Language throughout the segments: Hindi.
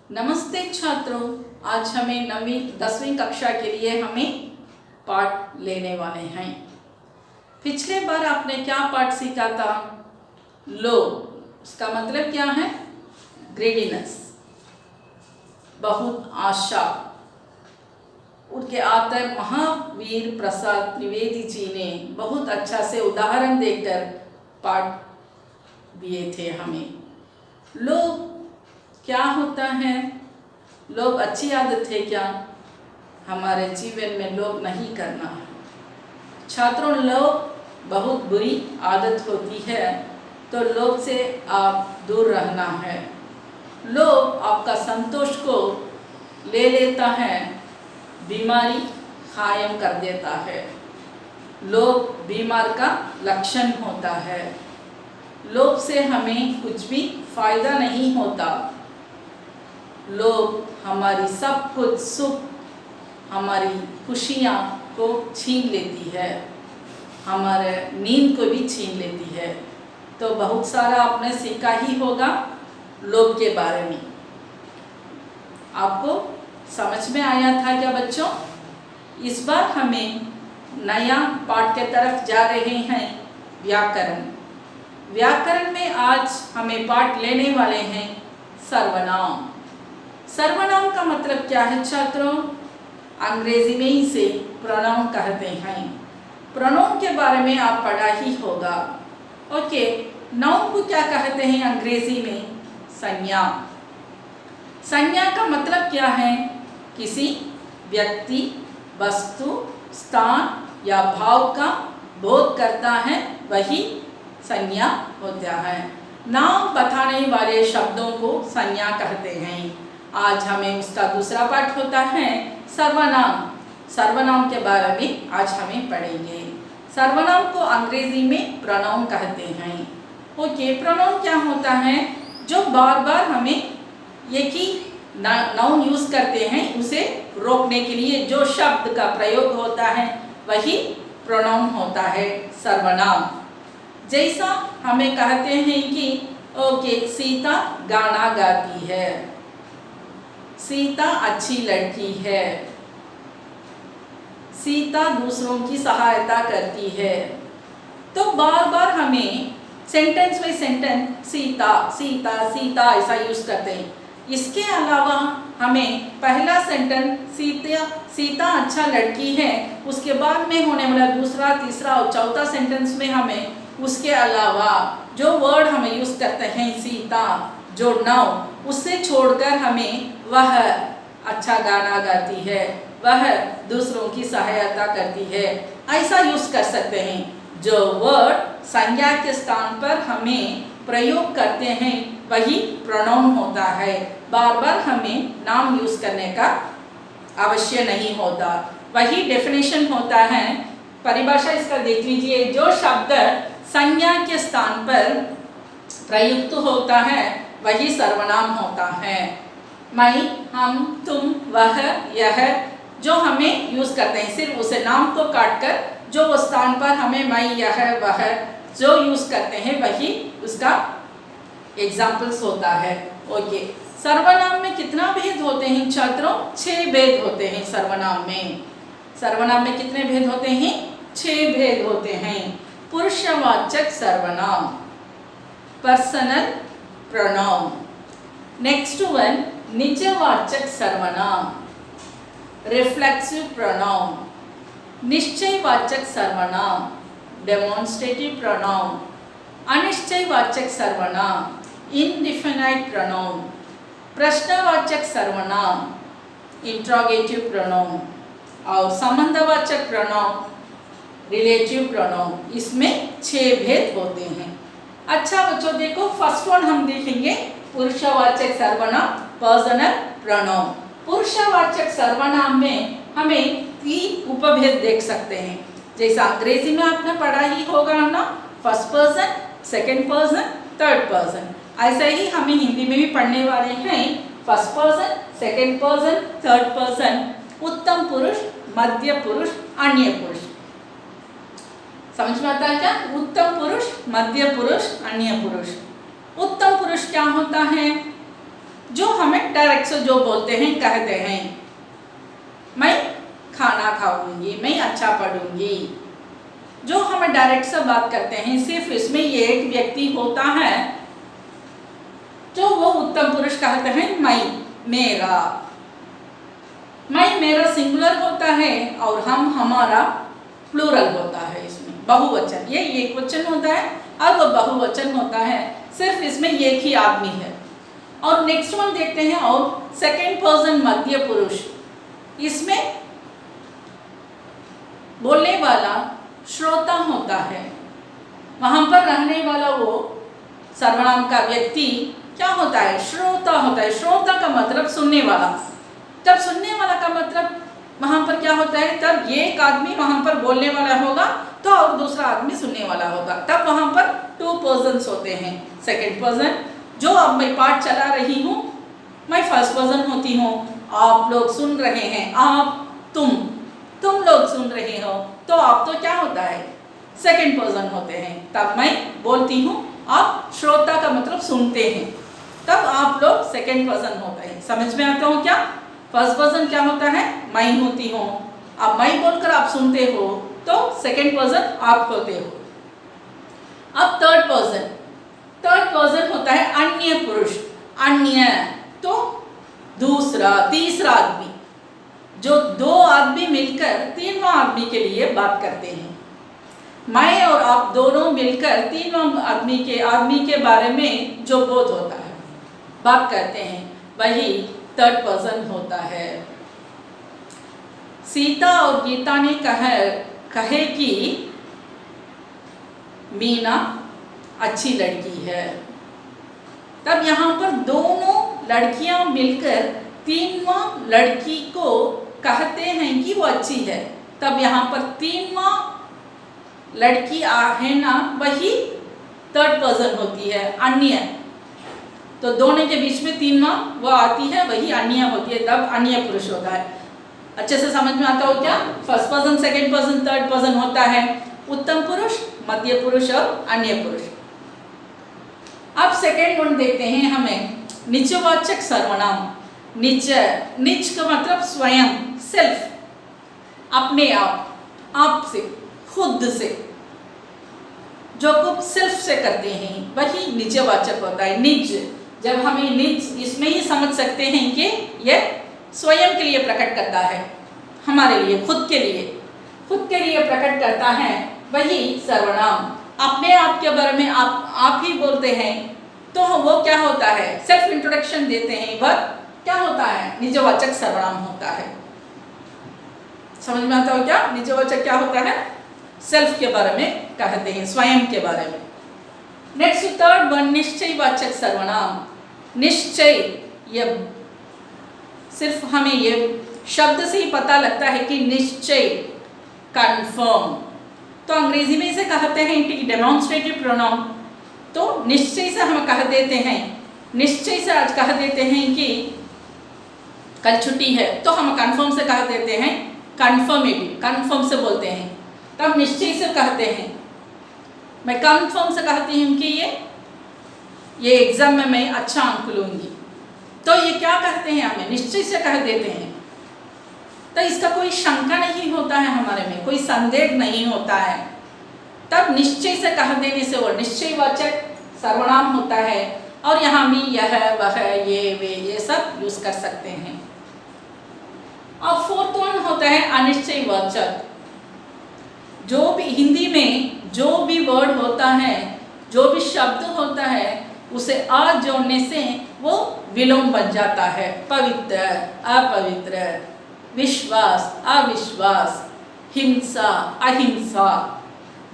नमस्ते छात्रों, आज हमें 9वीं 10वीं कक्षा के लिए हमें पाठ लेने वाले हैं। पिछले बार आपने क्या पाठ सीखा था? लोभ, उसका मतलब क्या है? ग्रीडीनेस, बहुत आशा। उनके आदर महावीर प्रसाद त्रिवेदी जी ने बहुत अच्छा से उदाहरण देकर पाठ दिए थे हमें। लोभ क्या होता है? लोभ अच्छी आदत है क्या? हमारे जीवन में लोभ नहीं करना है छात्रों। लोभ बहुत बुरी आदत होती है, तो लोभ से आप दूर रहना है। लोभ आपका संतोष को ले लेता है, बीमारी कायम कर देता है। लोभ बीमार का लक्षण होता है। लोभ से हमें कुछ भी फायदा नहीं होता। लोभ हमारी सब कुछ सुख, हमारी खुशियाँ को छीन लेती है, हमारे नींद को भी छीन लेती है। तो बहुत सारा आपने सीखा ही होगा लोभ के बारे में। आपको समझ में आया था क्या बच्चों? इस बार हमें नया पाठ के तरफ जा रहे हैं, व्याकरण। व्याकरण में आज हमें पाठ लेने वाले हैं सर्वनाम। सर्वनाम का मतलब क्या है छात्रों? अंग्रेजी में इसे प्रोनाउन कहते हैं। प्रोनाउन के बारे में आप पढ़ा ही होगा। ओके, नाउन को क्या कहते हैं अंग्रेजी में? संज्ञा। संज्ञा का मतलब क्या है? किसी व्यक्ति, वस्तु, स्थान या भाव का बोध करता है, वही संज्ञा होता है। नाम बताने वाले शब्दों को संज्ञा कहते हैं। आज हमें उसका दूसरा पाठ होता है सर्वनाम। सर्वनाम के बारे में आज हमें पढ़ेंगे। सर्वनाम को अंग्रेजी में प्रोनाउन कहते हैं। ओके, प्रोनाउन क्या होता है? जो बार बार हमें एक ही नाउन यूज करते हैं, उसे रोकने के लिए जो शब्द का प्रयोग होता है वही प्रोनाउन होता है सर्वनाम। जैसा हमें कहते हैं कि ओके, सीता गाना गाती है, सीता अच्छी लड़की है, सीता दूसरों की सहायता करती है। तो बार बार हमें sentence by sentence Sita Sita Sita ऐसा यूज करते हैं। इसके अलावा हमें पहला सेंटेंस सीता सीता अच्छा लड़की है, उसके बाद में होने वाला दूसरा, तीसरा और चौथा सेंटेंस में हमें उसके अलावा जो वर्ड हमें यूज करते हैं सीता, जो नाउन, उससे छोड़कर हमें वह अच्छा गाना गाती है, वह दूसरों की सहायता करती है, ऐसा यूज कर सकते हैं। जो वर्ड संज्ञा के स्थान पर हमें प्रयोग करते हैं वही प्रोनाउन होता है। बार बार हमें नाम यूज करने का आवश्यक नहीं होता। वही डेफिनेशन होता है। परिभाषा इसका देख लीजिए। जो शब्द संज्ञा के स्थान पर प्रयुक्त होता है वही सर्वनाम होता है। मैं, हम, तुम, वह, यह जो हमें यूज करते हैं, सिर्फ उसे नाम को काटकर जो उस स्थान पर हमें मैं, यह, वह जो यूज करते हैं वही उसका एग्जाम्पल्स होता है। ओके, सर्वनाम में कितना भेद होते हैं छात्रों? 6 भेद होते हैं सर्वनाम में। सर्वनाम में कितने भेद होते हैं? 6 भेद होते हैं। पुरुषवाचक सर्वनाम, पर्सनल प्रोनाउन। नेक्स्ट वन, निजवाचक सर्वनाम, रिफ्लेक्सिव प्रोनाउन। निश्चयवाचक सर्वनाम, डेमोन्स्ट्रेटिव प्रोनाउन। अनिश्चयवाचक सर्वनाम, इनडिफिनाइट प्रोनाउन। प्रश्नवाचक सर्वनाम, इंट्रोगेटिव प्रोनाउन। और संबंधवाचक प्रोनाउन, रिलेटिव प्रोनाउन। इसमें 6 भेद होते हैं। अच्छा बच्चों, देखो फर्स्ट वन हम देखेंगे पुरुषवाचक सर्वनाम, पर्सनल प्रोनाउन। पुरुषवाचक सर्वनाम में हमें 3 उपभेद देख सकते हैं। जैसा अंग्रेजी में आपने पढ़ा ही होगा ना, first person, second person, third person. ऐसे ही हमें हिंदी में भी पढ़ने वाले हैं। First person, second person, third person, उत्तम पुरुष, मध्य पुरुष, अन्य पुरुष। समझ में आता है क्या? उत्तम पुरुष, मध्य पुरुष, अन्य पुरुष। उत्तम पुरुष क्या होता है? जो हमें डायरेक्ट से जो बोलते हैं, कहते हैं, मैं खाना खाऊंगी, मैं अच्छा पढ़ूंगी, जो हमें डायरेक्ट से बात करते हैं, सिर्फ इसमें ये एक व्यक्ति होता है जो वो उत्तम पुरुष कहते हैं मैं, मेरा। मैं मेरा सिंगुलर होता है और हम हमारा प्लूरल होता है, इसमें बहुवचन, ये एक वचन होता है और वो बहुवचन होता है, सिर्फ इसमें एक ही आदमी है। और नेक्स्ट वन देखते हैं, और सेकंड पर्सन मध्य पुरुष, इसमें बोलने वाला श्रोता होता है, वहां पर रहने वाला वो सर्वनाम का व्यक्ति क्या होता है, श्रोता होता है। श्रोता का मतलब सुनने वाला। तब सुनने वाला का मतलब वहां पर क्या होता है, तब एक आदमी वहां पर बोलने वाला होगा तो और दूसरा आदमी सुनने वाला होगा, तब वहां पर टू पर्सन्स होते हैं। सेकंड पर्सन, जो अब मैं पाठ चला रही हूँ, मैं फर्स्ट पर्सन होती हूँ, आप लोग सुन रहे हैं, आप तुम लोग सुन रहे हो, तो आप तो क्या होता है, सेकंड पर्सन होते हैं। तब मैं बोलती हूँ, आप श्रोता का मतलब सुनते हैं, तब आप लोग सेकंड पर्सन होते हैं। समझ में आता हो क्या? फर्स्ट पर्सन क्या होता है, मैं होती हूँ, अब मैं बोलकर आप सुनते हो तो सेकंड पर्सन आप होते हो। अब थर्ड पर्सन होता है अन्य पुरुष। अन्य तो दूसरा, तीसरा आदमी, जो दो आदमी मिलकर तीनवां आदमी के लिए बात करते हैं। मैं और आप दोनों मिलकर तीनों आदमी के बारे में जो बोध होता है, बात करते हैं, वही थर्ड पर्सन होता है। सीता और गीता ने कहे कि मीना अच्छी लड़की है, तब यहाँ पर दोनों लड़कियां मिलकर तीनवां लड़की को कहते हैं कि वो अच्छी है, तब यहाँ पर तीनवां लड़की है ना, वही थर्ड पर्सन होती है, अन्य। तो दोनों के बीच में तीनवां वो आती है, वही अन्य होती है, तब अन्य पुरुष होता है। अच्छे से समझ में आता हो क्या? First person, second person, third person होता है उत्तम पुरुष, मध्य पुरुष और अन्य पुरुष। अब सेकंड वन देखते हैं हमें, निजवाचक सर्वनाम। निज का मतलब स्वयं, सेल्फ, अपने आप से, खुद से, जो कुछ सेल्फ से करते हैं वही निजवाचक होता है। निज, जब हमें निज इसमें ही समझ सकते हैं कि यह स्वयं के लिए प्रकट करता है, हमारे लिए, खुद के लिए प्रकट करता है, वही सर्वनाम। अपने आप के बारे में आप ही बोलते हैं तो वो क्या होता है, सेल्फ इंट्रोडक्शन देते हैं, वह क्या होता है, निजवाचक सर्वनाम होता है। समझ में आता हो क्या? निजवाचक क्या होता है, सेल्फ के बारे में कहते हैं, स्वयं के बारे में। नेक्स्ट थर्ड वन, निश्चयवाचक सर्वनाम। निश्चय, ये सिर्फ हमें ये शब्द से ही पता लगता है कि निश्चय, कंफर्म, तो अंग्रेजी में इसे कहते हैं डेमोन्स्ट्रेटिव प्रोनाउन। तो निश्चय से हम कह देते हैं, निश्चय से आज कह देते हैं कि कल छुट्टी है, तो हम कंफर्म से कह देते हैं कंफर्मेटिव, कंफर्म से बोलते हैं, तब निश्चय से कहते हैं। मैं कंफर्म से कहती हूँ कि ये एग्जाम में मैं अच्छा अंक लूँगी, तो ये क्या कहते हैं, हमें निश्चय से कह देते हैं, तो इसका कोई शंका नहीं होता है हमारे में, कोई संदेह नहीं होता है, तब निश्चय से कह देने से वो निश्चयवाचक सर्वनाम होता है। और यहाँ भी यह, वह, ये, वे, ये सब यूज कर सकते हैं। और फोर्थ वन होता है अनिश्चयवाचक। जो भी हिंदी में जो भी वर्ड होता है, जो भी शब्द होता है, उसे आ जोड़ने से वो विलोम बन जाता है। पवित्र, अपवित्र, विश्वास, अविश्वास, हिंसा, अहिंसा,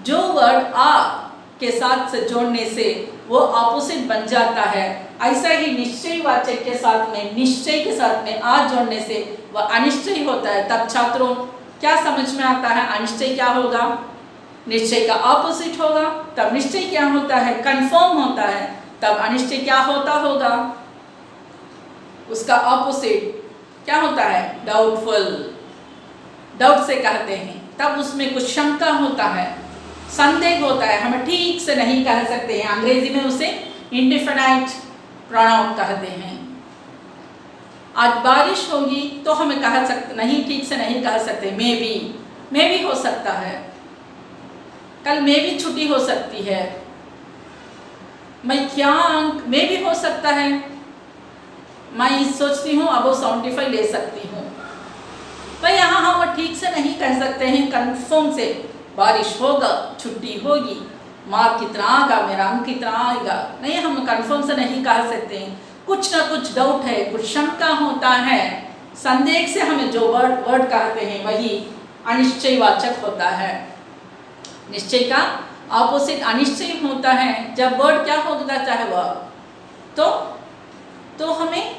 जो वर्ड आ के साथ से जोड़ने से वो ऑपोजिट बन जाता है। ऐसा ही निश्चयवाचक के साथ में, निश्चय के साथ में आ जोड़ने से वह अनिश्चय होता है। तब छात्रों क्या समझ में आता है, अनिश्चय क्या होगा, निश्चय का ऑपोजिट होगा। तब निश्चय क्या होता है, कंफर्म होता है, तब अनिश्चय क्या होता होगा, उसका ऑपोजिट क्या होता है, डाउटफुल, डाउट से कहते हैं, तब उसमें कुछ शंका होता है, संदेह होता है, हम ठीक से नहीं कह सकते हैं, अंग्रेजी में उसे इंडिफिनाइट प्रोनाउन कहते हैं। आज बारिश होगी तो हमें कह सकते नहीं, ठीक से नहीं कह सकते, मे भी हो सकता है, कल मे भी छुट्टी हो सकती है, मैं क्या अंक में भी हो सकता है, मैं सोचती हूँ अब वो 75 ले सकती हूँ। तो यहाँ हम ठीक से नहीं कह सकते हैं कंफर्म से बारिश होगा, छुट्टी होगी, मार्क कितना आएगा, मेरा अंक कितना आएगा, नहीं, हम कंफर्म से नहीं कह सकते हैं। कुछ ना कुछ डाउट है, कुछ शंका होता है, संदेह से हमें जो वर्ड कहते हैं वही अनिश्चयवाचक होता है। निश्चय का ऑपोजिट अनिश्चय होता है। जब वर्ड क्या हो जाता है वह तो हमें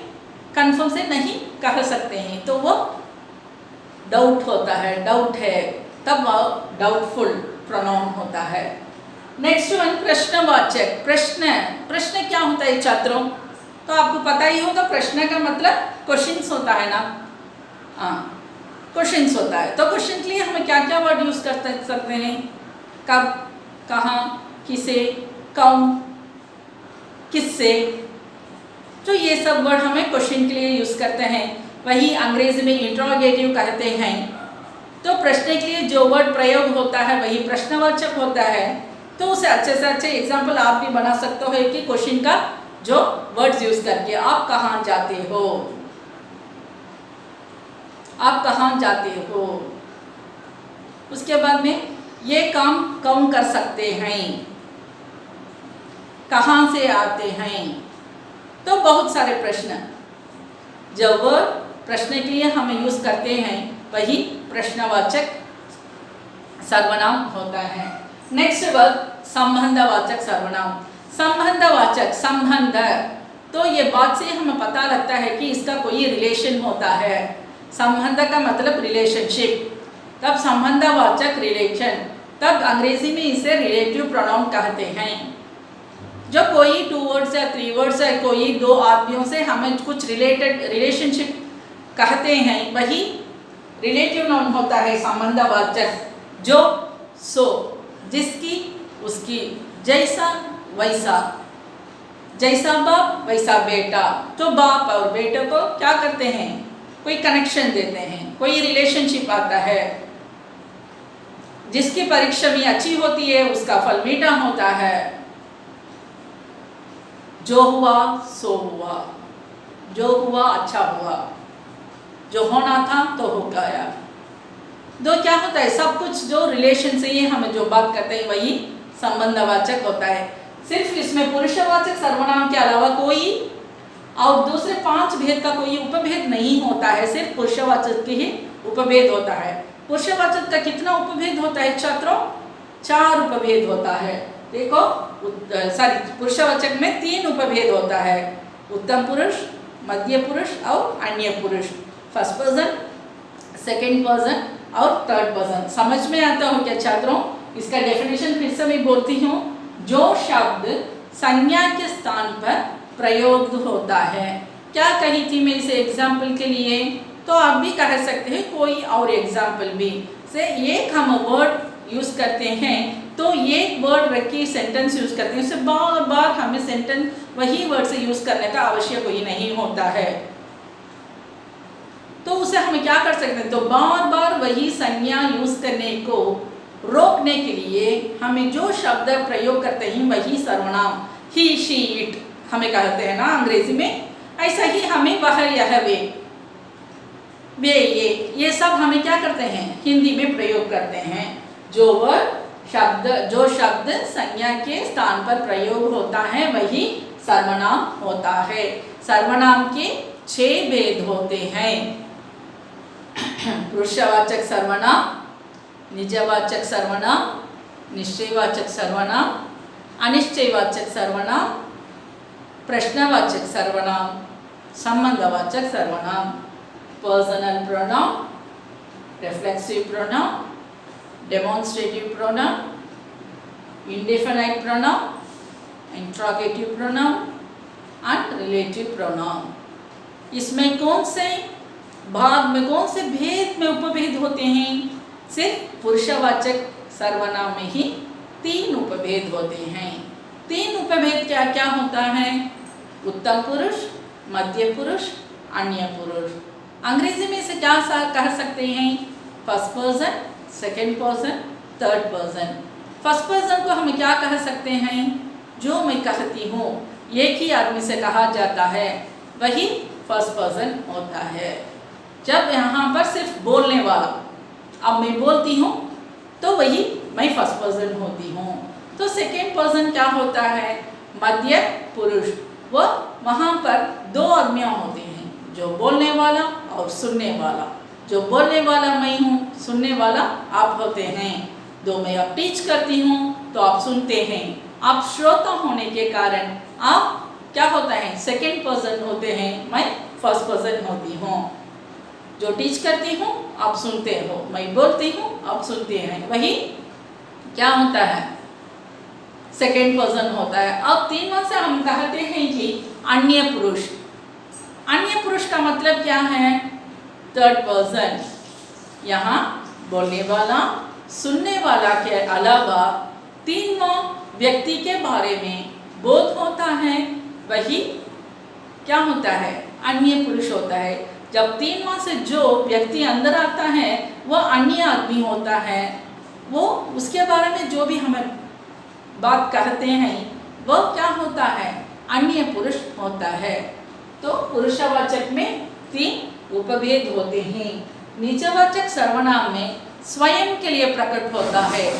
कंफर्म से नहीं कह सकते हैं, तो वो डाउट होता है, डाउट है, तब वह डाउटफुल प्रोनाउन होता है। नेक्स्ट वन प्रश्नवाचक। प्रश्न क्या होता है छात्रों? तो आपको पता ही होगा, प्रश्न का मतलब क्वेश्चंस होता है ना, क्वेश्चंस होता है। तो क्वेश्चन के लिए हम क्या क्या वर्ड यूज कर सकते हैं? कब, कहाँ, किसे, कौन, किससे, तो ये सब वर्ड हमें क्वेश्चन के लिए यूज करते हैं। वही अंग्रेजी में इंट्रोगेटिव कहते हैं। तो प्रश्न के लिए जो वर्ड प्रयोग होता है वही प्रश्नवाचक होता है। तो उसे अच्छे से अच्छे एग्जाम्पल आप भी बना सकते हो कि क्वेश्चन का जो वर्ड्स यूज करके, आप कहाँ जाते हो, आप कहाँ जाते हो, उसके बाद में ये काम कौन कर सकते हैं, कहाँ से आते हैं। तो बहुत सारे प्रश्न जो वर्ड प्रश्न के लिए हम यूज करते हैं वही प्रश्नवाचक सर्वनाम होता है। नेक्स्ट वर्ड संबंधवाचक सर्वनाम। संबंधवाचक, संबंध, तो ये बात से हमें पता लगता है कि इसका कोई रिलेशन होता है। संबंध का मतलब रिलेशनशिप, तब संबंधवाचक रिलेशन, तब अंग्रेजी में इसे रिलेटिव प्रोनाउन कहते हैं। जो कोई 2 वर्ड्स या 3 वर्ड्स है, कोई 2 आदमियों से हमें कुछ रिलेशनशिप कहते हैं वही रिलेटिव नाउन होता है संबंधवाचक। जो, सो, जिसकी, उसकी, जैसा, वैसा, जैसा बाप वैसा बेटा। तो बाप और बेटे को क्या करते हैं, कोई कनेक्शन देते हैं, कोई रिलेशनशिप आता है। जिसकी परीक्षा में अच्छी होती है उसका फल मीठा होता है। जो हुआ सो हुआ, जो हुआ अच्छा हुआ, जो होना था तो हो गया। तो क्या होता है, सब कुछ जो रिलेशन से ही हमें जो बात करते हैं वही संबंधवाचक होता है। सिर्फ इसमें पुरुषवाचक सर्वनाम के अलावा कोई और दूसरे 5 भेद का कोई उपभेद नहीं होता है, सिर्फ पुरुषवाचक की ही उपभेद होता है। पुरुषवाचक का कितना उपभेद होता है छात्रों? 4 उपभेद होता है। देखो, पुरुषवाचक में 3 उपभेद होता है, उत्तम पुरुष, मध्य पुरुष और अन्य पुरुष। फर्स्ट पर्सन, सेकंड पर्सन और थर्ड पर्सन। समझ में आता हो क्या छात्रों? इसका डेफिनेशन फिर से मैं बोलती हूँ। जो शब्द संज्ञा के स्थान पर प्रयोग होता है। क्या कही थी मैं इसे एग्जाम्पल के लिए? तो आप भी कह सकते हैं कोई और एग्जाम्पल भी से एक हम वर्ड यूज करते हैं, तो एक वर्ड रख के सेंटेंस यूज करते हैं, उससे बार बार हमें सेंटेंस वही वर्ड से यूज करने का आवश्यक कोई नहीं होता है। तो उसे हम क्या कर सकते हैं, तो बार बार वही संज्ञा यूज करने को रोकने के लिए हमें जो शब्द प्रयोग करते हैं वही सर्वनाम, ही, शी, इट हमें कहते हैं ना अंग्रेजी में, ऐसा ही हमें वह, यह, वे, ये सब हमें क्या करते हैं, हिंदी में प्रयोग करते हैं। जो शब्द संज्ञा के स्थान पर प्रयोग होता है वही सर्वनाम होता है। सर्वनाम के 6 भेद होते हैं। पुरुषवाचक सर्वनाम, निजवाचक सर्वनाम, निश्चयवाचक सर्वनाम, अनिश्चयवाचक सर्वनाम, प्रश्नवाचक सर्वनाम, संबंधवाचक सर्वनाम, personal pronoun, reflexive pronoun, demonstrative pronoun, indefinite pronoun, interrogative pronoun and relative pronoun. इसमें कौन से भाग में, कौन से भेद में उपभेद होते हैं? सिर्फ पुरुषवाचक सर्वनाम में ही 3 उपभेद होते हैं। 3 उपभेद क्या क्या होता है? उत्तम पुरुष, मध्य पुरुष, अन्य पुरुष। अंग्रेजी में इसे क्या कह सकते हैं? First person, second person, third person. First person को हम क्या कह सकते हैं? जो मैं कहती हूँ, एक ही आदमी से कहा जाता है, वही फर्स्ट पर्सन होता है। जब यहाँ पर सिर्फ बोलने वाला, अब मैं बोलती हूँ तो वही मैं फर्स्ट पर्सन होती हूँ। तो सेकंड पर्सन क्या होता है? मध्य पुरुष। वो वहाँ पर दो आदमियाँ होते हैं, जो बोलने वाला और सुनने वाला। जो बोलने वाला मैं हूँ, सुनने वाला आप होते हैं। दो मैं अब टीच करती हूँ तो आप सुनते हैं। आप श्रोता होने के कारण आप क्या होता है? सेकंड पर्सन होते हैं, मैं फर्स्ट पर्सन होती हूँ। जो टीच करती हूँ आप सुनते हो, मैं बोलती हूँ आप सुनते हैं, वही क्या होता है? सेकंड पर्सन होता है। अब तीनों से हम कहते हैं कि अन्य पुरुष। अन्य पुरुष का मतलब क्या है? Third person. यहाँ बोलने वाला, सुनने वाला के अलावा तीनों व्यक्ति के बारे में बोध होता है, वही क्या होता है? अन्य पुरुष होता है। जब तीनों से जो व्यक्ति अंदर आता है वह अन्य आदमी होता है। वो उसके बारे में जो भी हमें बात कहते हैं वो क्या होता है? अन्य पुरुष होता है। तो पुरुषवाचक में तीन उपभेद होते हैं। निजवाचक सर्वनाम में स्वयं के लिए प्रकट होता है,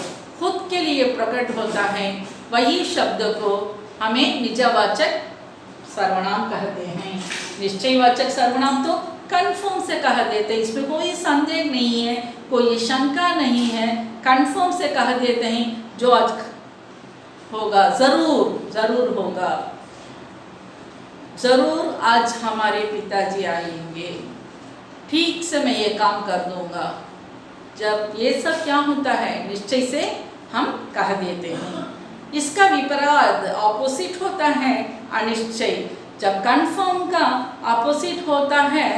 खुद के लिए प्रकट होता है, वही शब्द को हमें निजवाचक सर्वनाम कहते हैं। निश्चयवाचक सर्वनाम तो कन्फर्म से कह देते हैं, इसमें कोई संदेह नहीं है, कोई शंका नहीं है, कन्फर्म से कह देते हैं जो आज होगा, जरूर जरूर होगा, जरूर आज हमारे पिताजी आएंगे, ठीक से मैं ये काम कर दूंगा। जब ये सब क्या होता है? निश्चय से हम कह देते हैं। इसका विपरीत ऑपोजिट होता है अनिश्चय। जब कन्फर्म का ऑपोजिट होता है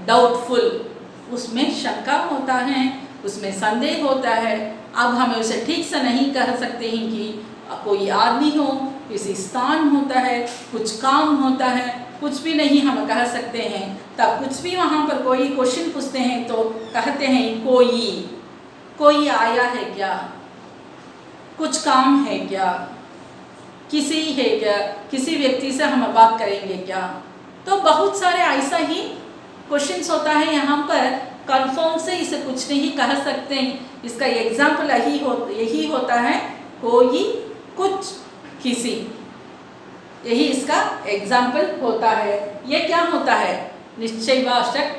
डाउटफुल, उसमें शंका होता है, उसमें संदेह होता है। अब हमें उसे ठीक से नहीं कह सकते हैं कि कोई आदमी हो, किसी स्थान होता है, कुछ काम होता है, कुछ भी नहीं हम कह सकते हैं। तब कुछ भी वहाँ पर कोई क्वेश्चन पूछते हैं तो कहते हैं कोई आया है क्या, कुछ काम है क्या, किसी है क्या, किसी व्यक्ति से हम बात करेंगे क्या। तो बहुत सारे ऐसा ही क्वेश्चंस होता है। यहाँ पर कंफर्म से इसे कुछ नहीं कह सकते। इसका एग्जाम्पल यही होता है, कोई, कुछ, किसी, यही इसका एग्जाम्पल होता है। ये क्या होता है? निश्चयवाचक,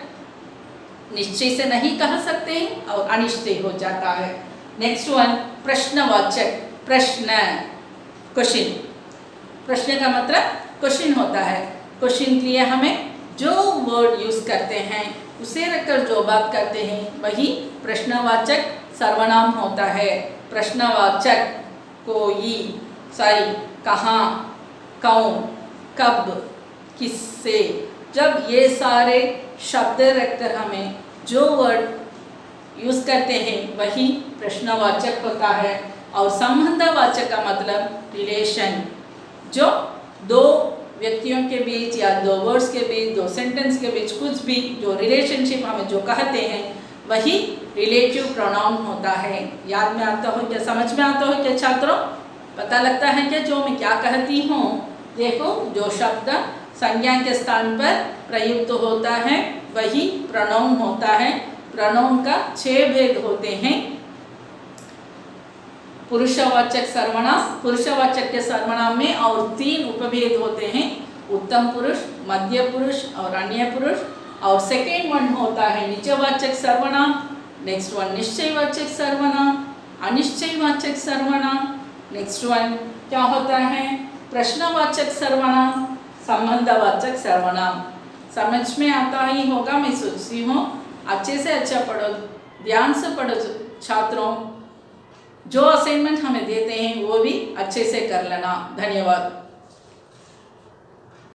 निश्चय से नहीं कह सकते और अनिश्चय हो जाता है। नेक्स्ट वन प्रश्नवाचक। प्रश्न, क्वेश्चन। प्रश्न का मतलब क्वेश्चन होता है। क्वेश्चन के लिए हमें जो वर्ड यूज करते हैं उसे रखकर जो बात करते हैं वही प्रश्नवाचक सर्वनाम होता है। प्रश्नवाचक कोई, कहाँ, कौन, कब, किससे, जब ये सारे शब्द रखकर हमें जो वर्ड यूज करते हैं वही प्रश्नवाचक होता है। और संबंधवाचक का मतलब रिलेशन, जो दो व्यक्तियों के बीच या दो वर्ड्स के बीच, दो सेंटेंस के बीच कुछ भी जो रिलेशनशिप हमें जो कहते हैं वही रिलेटिव प्रोनाउन होता है। याद में आता हो क्या? समझ में आता हो क्या छात्रों? पता लगता है क्या जो मैं क्या कहती हूँ? देखो, जो शब्द संज्ञा के स्थान पर प्रयुक्त होता है वही प्रोनाउन होता है। प्रोनाउन का 6 भेद होते हैं। पुरुषवाचक सर्वनाम, पुरुषवाचक के सर्वनाम में और 3 उपभेद होते हैं, उत्तम पुरुष, मध्य पुरुष और अन्य पुरुष। और सेकेंड वन होता है निजवाचक सर्वनाम, नेक्स्ट वन निश्चयवाचक सर्वनाम, अनिश्चयवाचक सर्वनाम, नेक्स्ट वन क्या होता है? प्रश्नवाचक सर्वनाम, संबंधवाचक सर्वनाम। समझ में आता ही होगा, मैं सोचती हूँ। अच्छे से अच्छा पढ़ो, ध्यान से पढ़ो छात्रों। जो असाइनमेंट हमें देते हैं वो भी अच्छे से कर लेना। धन्यवाद।